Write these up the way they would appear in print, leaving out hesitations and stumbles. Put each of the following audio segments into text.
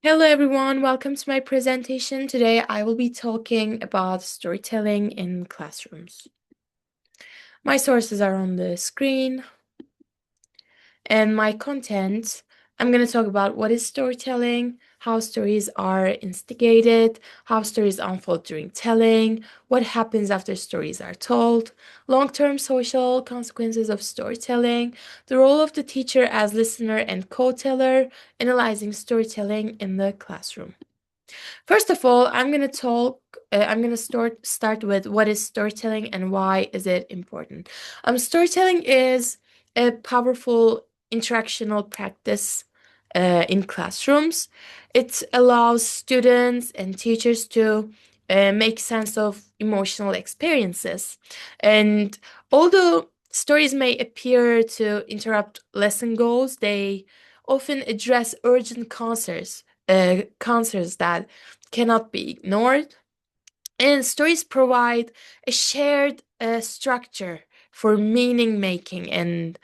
Hello everyone, welcome to my presentation. Today I will be talking about storytelling in classrooms. My sources are on the screen and my content. I'm going to talk about what is storytelling, how stories are instigated, how stories unfold during telling, what happens after stories are told, long-term social consequences of storytelling, the role of the teacher as listener and co-teller, analyzing storytelling in the classroom. First of all, I'm going to start with what is storytelling and why is it important. Storytelling is a powerful interactional practice in classrooms. It allows students and teachers to make sense of emotional experiences. And although stories may appear to interrupt lesson goals, they often address urgent concerns that cannot be ignored. And stories provide a shared structure for meaning making, and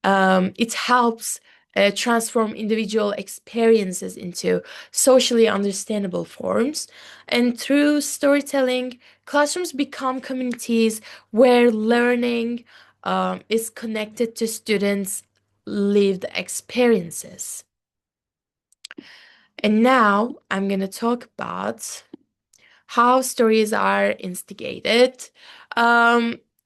it helps transform individual experiences into socially understandable forms. And through storytelling, classrooms become communities where learning is connected to students' lived experiences. And now I'm going to talk about how stories are instigated.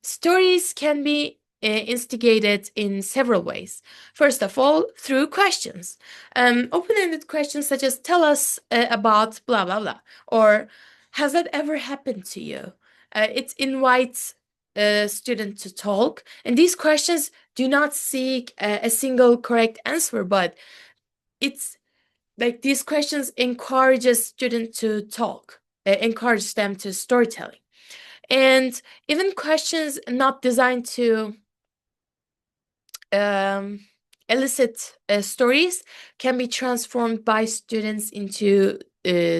Stories can be instigated in several ways. First of all, through questions. Open-ended questions such as tell us about blah, blah, blah, or has that ever happened to you? It invites a student to talk, and these questions do not seek a single correct answer, but it's like these questions encourages students to talk, encourage them to storytelling. And even questions not designed to um, elicit stories can be transformed by students into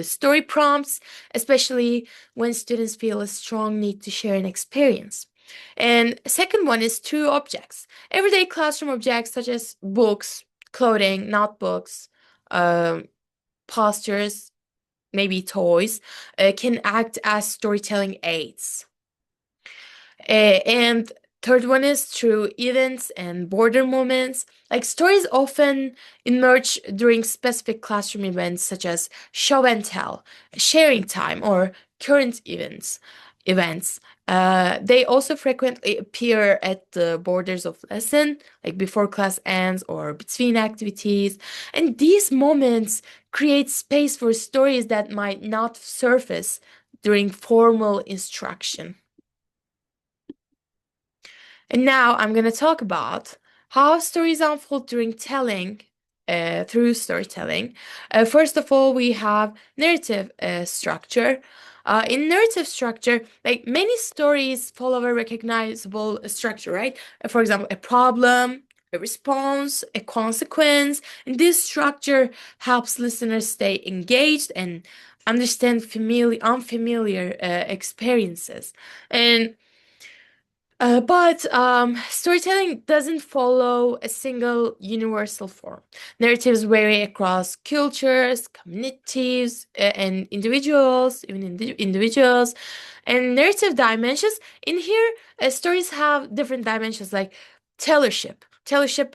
story prompts, especially when students feel a strong need to share an experience. And second one is through objects. Everyday classroom objects such as books, clothing, notebooks, um, postures, maybe toys, can act as storytelling aids. And third one is through events and border moments. Like stories often emerge during specific classroom events such as show and tell, sharing time, or current events. They also frequently appear at the borders of lesson, like before class ends or between activities. And these moments create space for stories that might not surface during formal instruction. And now I'm going to talk about how stories unfold during telling, through storytelling. First of all, we have narrative structure. In narrative structure, like many stories follow a recognizable structure, right? For example, a problem, a response, a consequence. And this structure helps listeners stay engaged and understand unfamiliar experiences. And but storytelling doesn't follow a single universal form. Narratives vary across cultures, communities, and individuals, even individuals. And narrative dimensions, in here, stories have different dimensions like tellership. Tellership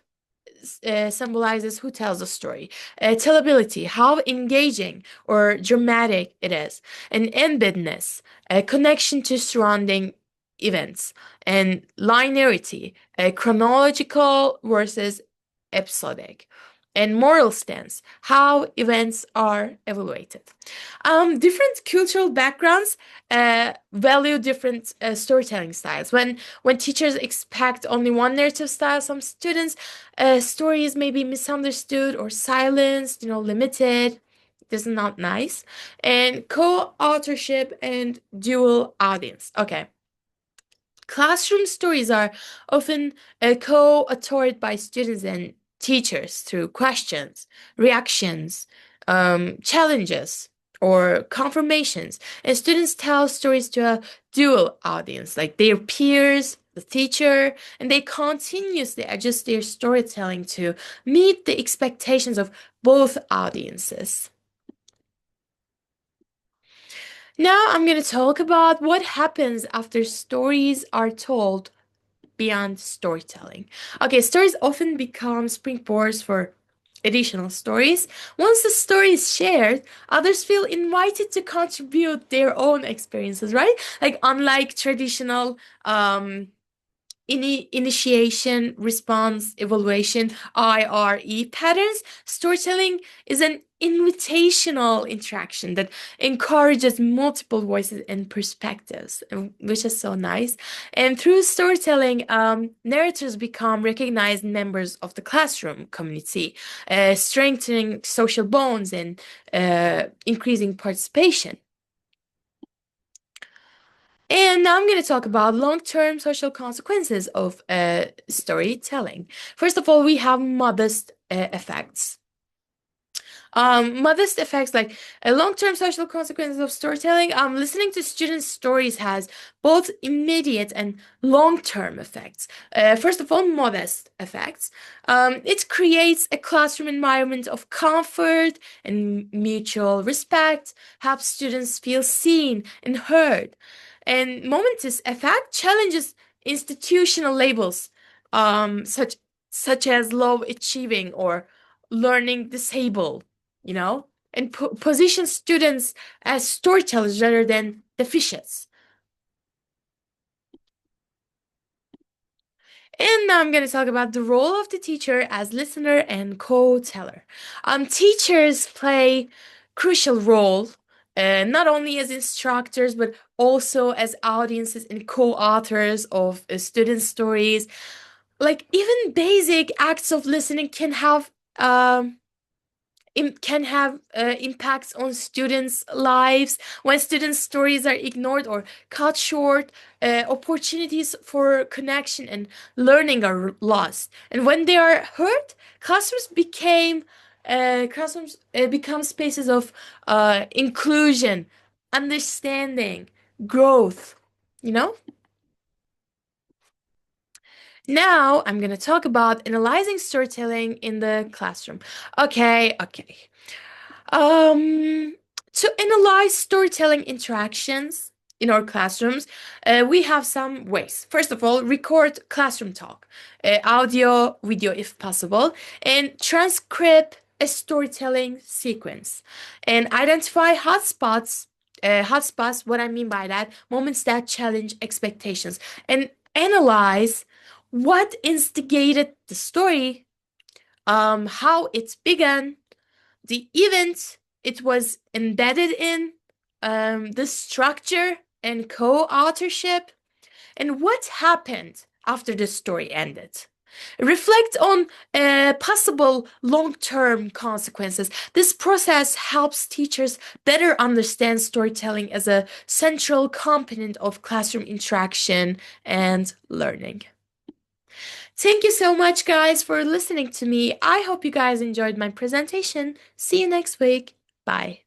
symbolizes who tells the story. Tellability, how engaging or dramatic it is. And embeddedness, a connection to surrounding events. And linearity, chronological versus episodic. And moral stance, how events are evaluated. Different cultural backgrounds value different storytelling styles. When teachers expect only one narrative style, some students stories may be misunderstood or silenced, limited. This is not nice. And co-authorship and dual audience. Okay. Classroom stories are often co-authored by students and teachers through questions, reactions, challenges, or confirmations. And students tell stories to a dual audience, like their peers, the teacher, and they continuously adjust their storytelling to meet the expectations of both audiences. Now I'm going to talk about what happens after stories are told beyond storytelling. Okay, stories often become springboards for additional stories. Once the story is shared, others feel invited to contribute their own experiences, right? Like, unlike traditional initiation, response, evaluation, IRE patterns, storytelling is an invitational interaction that encourages multiple voices and perspectives, which is so nice. And through storytelling, narrators become recognized members of the classroom community, strengthening social bonds and increasing participation. And now I'm going to talk about long-term social consequences of storytelling. First of all, we have modest effects. Modest effects like long-term social consequences of storytelling. Listening to students' stories has both immediate and long-term effects. First of all, modest effects. It creates a classroom environment of comfort and mutual respect, helps students feel seen and heard. And momentous effect challenges institutional labels, such as low achieving or learning disabled, you know, and position students as storytellers rather than deficients. And now I'm going to talk about the role of the teacher as listener and co-teller. Teachers play crucial role, not only as instructors but also as audiences and co-authors of student stories. Like, even basic acts of listening can have impacts on students' lives. When students' stories are ignored or cut short, opportunities for connection and learning are lost. And when they are heard, classrooms become spaces of inclusion, understanding, growth. You know. Now I'm gonna talk about analyzing storytelling in the classroom. Okay. Um, to analyze storytelling interactions in our classrooms, we have some ways. First of all, record classroom talk, audio, video if possible, and transcribe a storytelling sequence, and identify hotspots. Hotspots, what I mean by that, moments that challenge expectations, and analyze what instigated the story, how it began, the event it was embedded in, the structure and co-authorship, and what happened after the story ended. Reflect on possible long-term consequences. This process helps teachers better understand storytelling as a central component of classroom interaction and learning. Thank you so much, guys, for listening to me. I hope you guys enjoyed my presentation. See you next week. Bye.